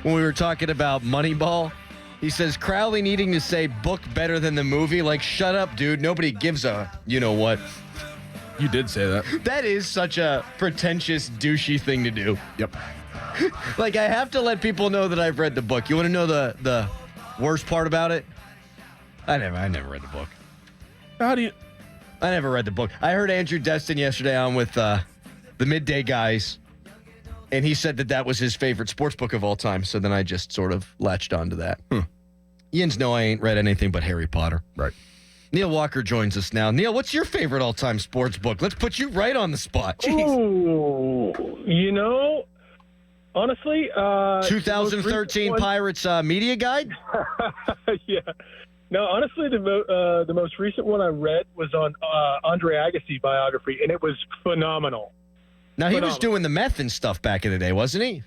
when we were talking about Moneyball. He says, Crowley needing to say book better than the movie. Like, shut up, dude. Nobody gives a you-know-what. You did say that. That is such a pretentious, douchey thing to do. Yep. Like, I have to let people know that I've read the book. You want to know the worst part about it? I never read the book. How do you... I never read the book. I heard Andrew Destin yesterday on with the Midday Guys, and he said that was his favorite sports book of all time. So then I just sort of latched onto that. Yins know I ain't read anything but Harry Potter. Right. Neil Walker joins us now. Neil, what's your favorite all-time sports book? Let's put you right on the spot. Jeez. Ooh, honestly... 2013 Pirates Media Guide? Yeah. No, honestly, the most recent one I read was on Andre Agassi biography, and it was phenomenal. Now, he was doing the meth and stuff back in the day, wasn't he?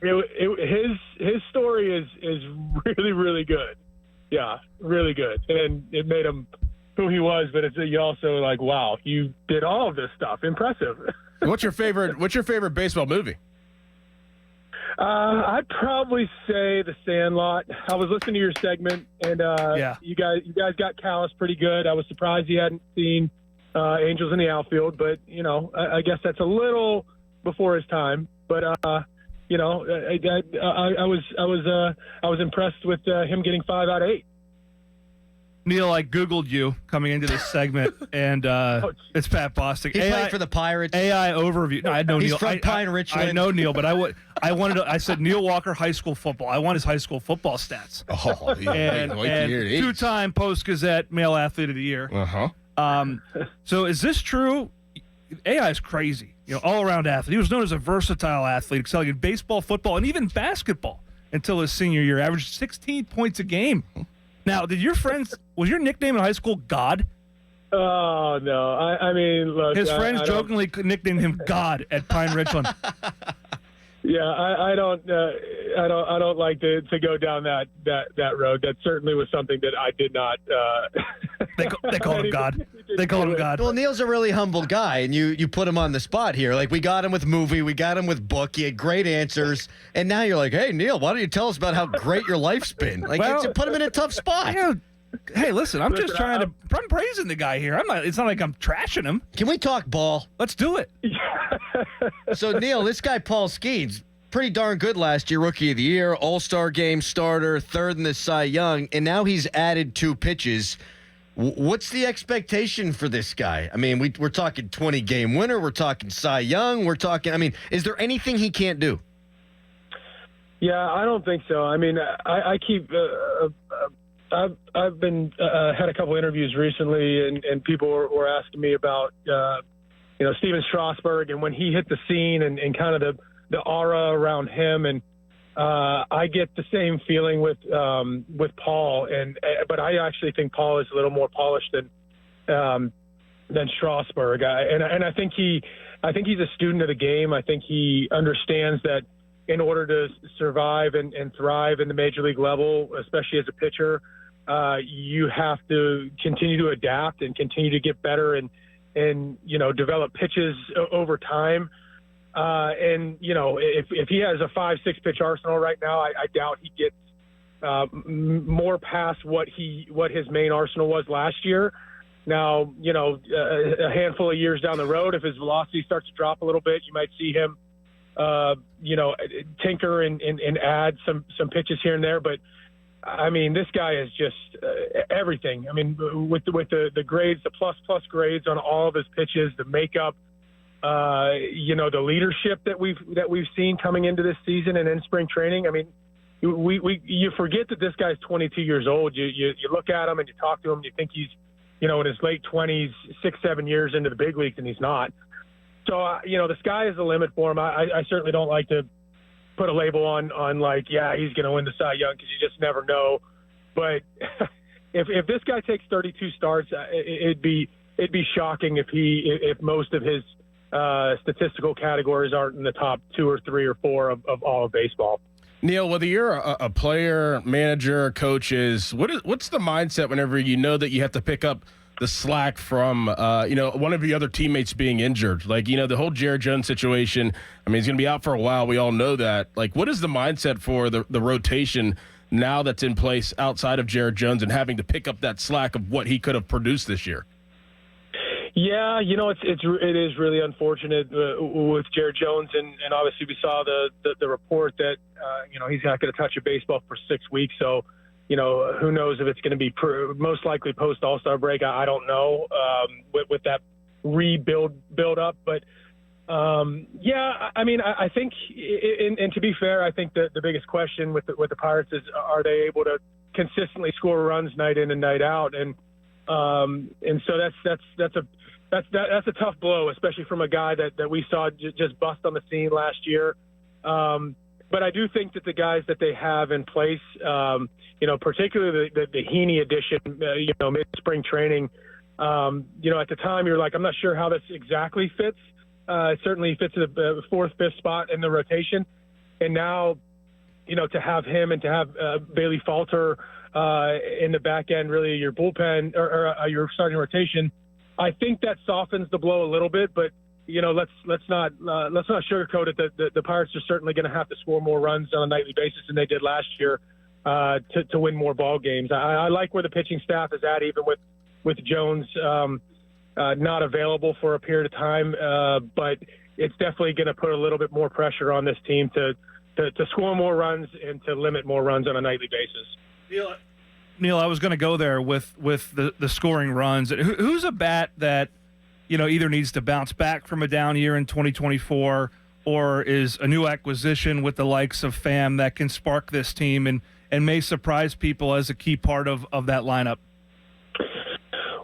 His story is really, really good. Yeah, really good. And it made him who he was, but you also like, wow, you did all of this stuff. Impressive. What's your favorite baseball movie? I'd probably say The Sandlot. I was listening to your segment, and you guys got Callis pretty good. I was surprised he hadn't seen Angels in the Outfield, but I guess that's a little before his time. But I was impressed with him getting 5 out of 8. Neil, I Googled you coming into this segment, and it's Pat Bostic. He played for the Pirates. AI overview. No, I know He's Neil. from Pine Richland. I know Neil, but I said Neil Walker high school football. I want his high school football stats. Oh, yeah. And two-time Post-Gazette Male Athlete of the Year. Uh-huh. So is this true? AI is crazy. All-around athlete. He was known as a versatile athlete, excelling in baseball, football, and even basketball until his senior year. Averaged 16 points a game. Now, was your nickname in high school God? Oh, no. I mean, look. His friends jokingly nicknamed him God at Pine Richland. Yeah, I don't like to go down that road. That certainly was something that I did not. They call him God. They call him God. Well, Neil's a really humble guy, and you put him on the spot here. Like, we got him with movie, we got him with book. He had great answers, and now you're like, hey, Neil, why don't you tell us about how great your life's been? Like, put him in a tough spot. Hey, listen, I'm praising the guy here. It's not like I'm trashing him. Can we talk ball? Let's do it. So, Neil, this guy, Paul Skeens, pretty darn good last year, Rookie of the Year, All-Star Game starter, third in the Cy Young, and now he's added 2 pitches. What's the expectation for this guy? I mean, we're talking 20-game winner. We're talking Cy Young. Is there anything he can't do? Yeah, I don't think so. I mean, I keep I've been had a couple interviews recently, and people were asking me about Steven Strasburg and when he hit the scene and kind of the aura around him, and I get the same feeling with Paul, but I actually think Paul is a little more polished than Strasburg, and I think he's a student of the game. I think he understands that in order to survive and thrive in the major league level, especially as a pitcher, you have to continue to adapt and continue to get better and develop pitches over time. If he has a 5-6 pitch arsenal right now, I doubt he gets more past what his main arsenal was last year. Now, a handful of years down the road, if his velocity starts to drop a little bit, you might see him, tinker and add some pitches here and there. But I mean, this guy is just everything. I mean, with the grades, the plus grades on all of his pitches, the makeup, the leadership that we've seen coming into this season and in spring training. I mean, you forget that this guy's 22 years old. You look at him and you talk to him, and you think he's in his late 20s, 6-7 years into the big leagues, and he's not. So the sky is the limit for him. I certainly don't like to put a label on like, yeah, he's going to win the Cy Young, because you just never know. But if this guy takes 32 starts, it'd be shocking if most of his statistical categories aren't in the top 2 or 3 or 4 of all of baseball. Neil, whether you're a player, manager, coaches, what's the mindset whenever you know that you have to pick up the slack from one of the other teammates being injured. Like, the whole Jared Jones situation. I mean, he's going to be out for a while. We all know that. Like, what is the mindset for the rotation now that's in place outside of Jared Jones and having to pick up that slack of what he could have produced this year? Yeah, it is really unfortunate with Jared Jones, and obviously we saw the report that he's not going to touch a baseball for 6 weeks. So, who knows if it's going to be most likely post All-Star break. I don't know with that build up, but I think, and to be fair, I think the biggest question with the Pirates is, are they able to consistently score runs night in and night out? And so that's a tough blow, especially from a guy that we saw just bust on the scene last year. But I do think that the guys that they have in place, particularly the Heaney addition, mid-spring training, at the time you're like, I'm not sure how this exactly fits. It certainly fits the fourth, fifth spot in the rotation. And now, to have him and to have Bailey Falter in the back end, really your bullpen or your starting rotation, I think that softens the blow a little bit. But let's not sugarcoat it. The Pirates are certainly going to have to score more runs on a nightly basis than they did last year to win more ball games. I like where the pitching staff is at, even with Jones not available for a period of time, but it's definitely going to put a little bit more pressure on this team to score more runs and to limit more runs on a nightly basis. Neil, I was going to go there with the scoring runs. Who's a bat that either needs to bounce back from a down year in 2024, or is a new acquisition with the likes of Pham that can spark this team and may surprise people as a key part of that lineup?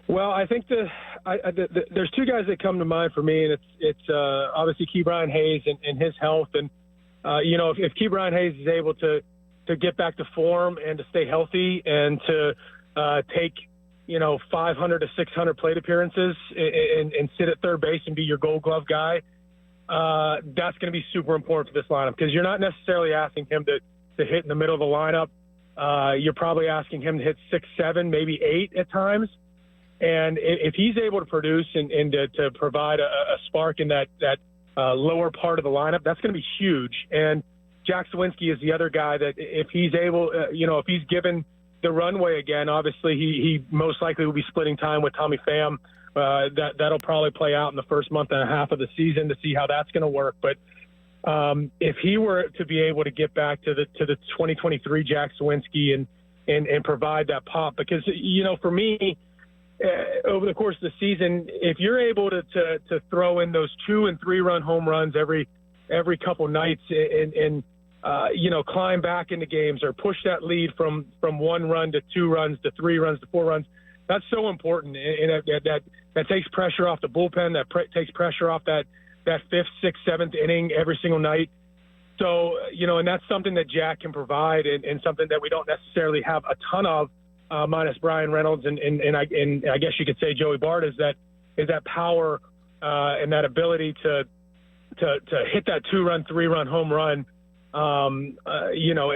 Well, I think there's two guys that come to mind for me, and it's obviously Ke'Bryan Hayes and his health. And if Ke'Bryan Hayes is able to get back to form and to stay healthy and to take 500 to 600 plate appearances and sit at third base and be your Gold Glove guy, that's going to be super important for this lineup, because you're not necessarily asking him to hit in the middle of the lineup. You're probably asking him to hit 6, 7, maybe 8 at times. And if he's able to produce and to provide a spark in that lower part of the lineup, that's going to be huge. And Jack Sawinski is the other guy that if he's able, if he's given the runway again, obviously he most likely will be splitting time with Tommy Pham. That'll probably play out in the first month and a half of the season to see how that's going to work. But if he were to be able to get back to the 2023 Jack Sawinski and provide that pop, because for me, over the course of the season, if you're able to throw in those 2 and 3 run home runs every couple nights and climb back into games or push that lead from 1 run to 2 runs to 3 runs to 4 runs, that's so important. And that takes pressure off the bullpen. That takes pressure off that 5th, 6th, 7th inning every single night. So, and that's something that Jack can provide and something that we don't necessarily have a ton of, minus Brian Reynolds and I guess you could say Joey Bart, is that power and that ability to hit that 2-run, 3-run home run,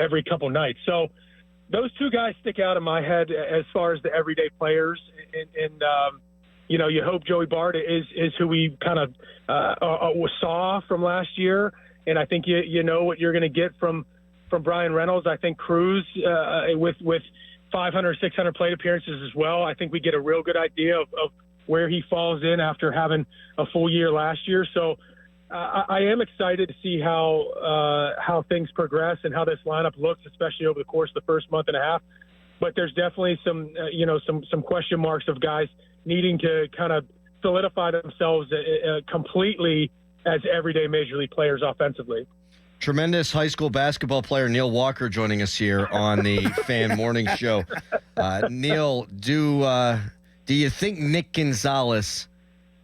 every couple nights. So those two guys stick out in my head as far as the everyday players. And you hope Joey Bart is who we kind of saw from last year. And I think you know what you're going to get from Brian Reynolds. I think Cruz with 500, 600 plate appearances as well. I think we get a real good idea of where he falls in after having a full year last year. So I am excited to see how things progress and how this lineup looks, especially over the course of the first month and a half. But there's definitely some question marks of guys needing to kind of solidify themselves completely as everyday major league players offensively. Tremendous high school basketball player Neil Walker joining us here on the Fan Morning Show. Neil, do you think Nick Gonzalez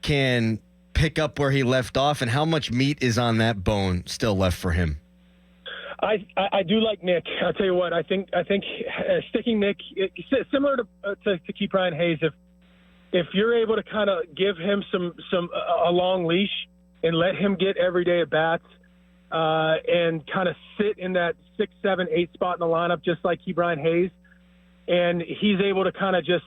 can pick up where he left off, and how much meat is on that bone still left for him? I do like Nick. I'll tell you what. I think sticking Nick, similar to Ke'Bryan Hayes. If you're able to kind of give him a long leash and let him get everyday at bats. And kind of sit in that 6, 7, 8 spot in the lineup, just like Ke'Bryan Hayes. And he's able to kind of just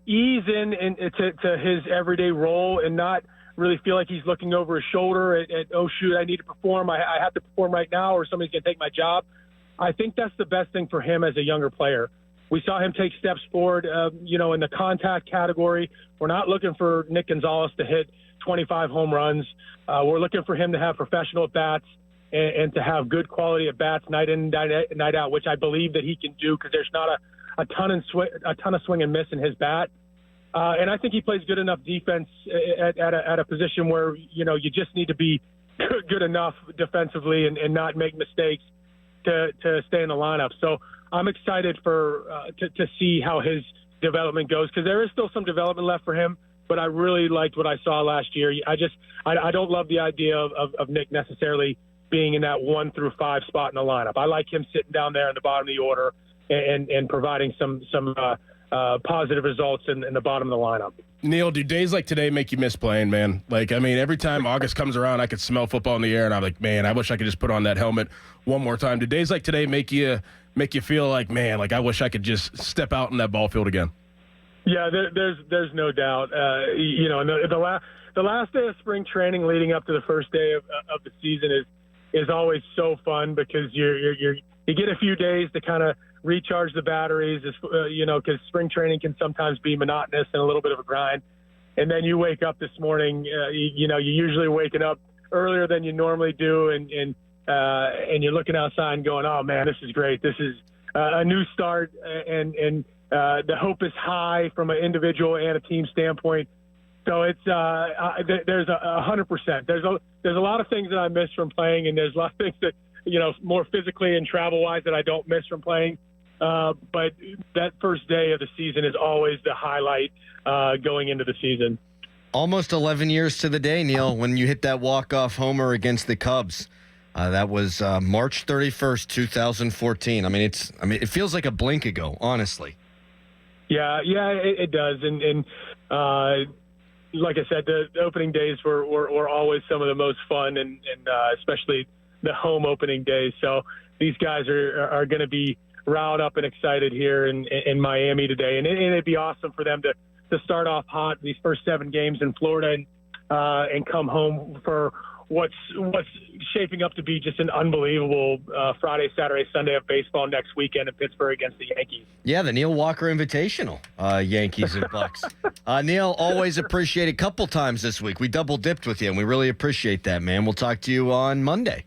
ease to his everyday role and not really feel like he's looking over his shoulder at oh, shoot, I need to perform. I have to perform right now or somebody's going to take my job. I think that's the best thing for him as a younger player. We saw him take steps forward, in the contact category. We're not looking for Nick Gonzalez to hit 25 home runs. We're looking for him to have professional at-bats and to have good quality at-bats night in, night out, which I believe that he can do because there's not a ton of swing and miss in his bat. And I think he plays good enough defense at a position where, you just need to be good enough defensively and not make mistakes to stay in the lineup. So I'm excited to see how his development goes because there is still some development left for him, but I really liked what I saw last year. I don't love the idea of Nick necessarily being in that 1 through 5 spot in the lineup. I like him sitting down there in the bottom of the order and providing some positive results in the bottom of the lineup. Neil, do days like today make you miss playing, man? Every time August comes around, I could smell football in the air, and I'm like, man, I wish I could just put on that helmet one more time. Do days like today make you feel like, man, I wish I could just step out in that ball field again? Yeah, there's no doubt. The last day of spring training leading up to the first day of the season is always so fun because you get a few days to kind of recharge the batteries, because spring training can sometimes be monotonous and a little bit of a grind. And then you wake up this morning, you're usually waking up earlier than you normally do, and you're looking outside and going, oh man, this is great. This is a new start, and the hope is high from an individual and a team standpoint. So it's there's 100%. There's a lot of things that I miss from playing, and there's a lot of things that more physically and travel wise that I don't miss from playing. But that first day of the season is always the highlight going into the season. Almost 11 years to the day, Neil, when you hit that walk-off homer against the Cubs. That was March 31st, 2014. It feels like a blink ago, honestly. Yeah, it does. And like I said, the opening days were always some of the most fun, and especially the home opening days. So these guys are going to be riled up and excited here in Miami today, and it'd be awesome for them to start off hot these first 7 games in Florida and come home for what's shaping up to be just an unbelievable Friday, Saturday, Sunday of baseball next weekend in Pittsburgh against the Yankees. Yeah, the Neil Walker Invitational, Yankees and Bucks. Neil, always appreciate it. A couple times this week. We double dipped with you, and we really appreciate that, man. We'll talk to you on Monday.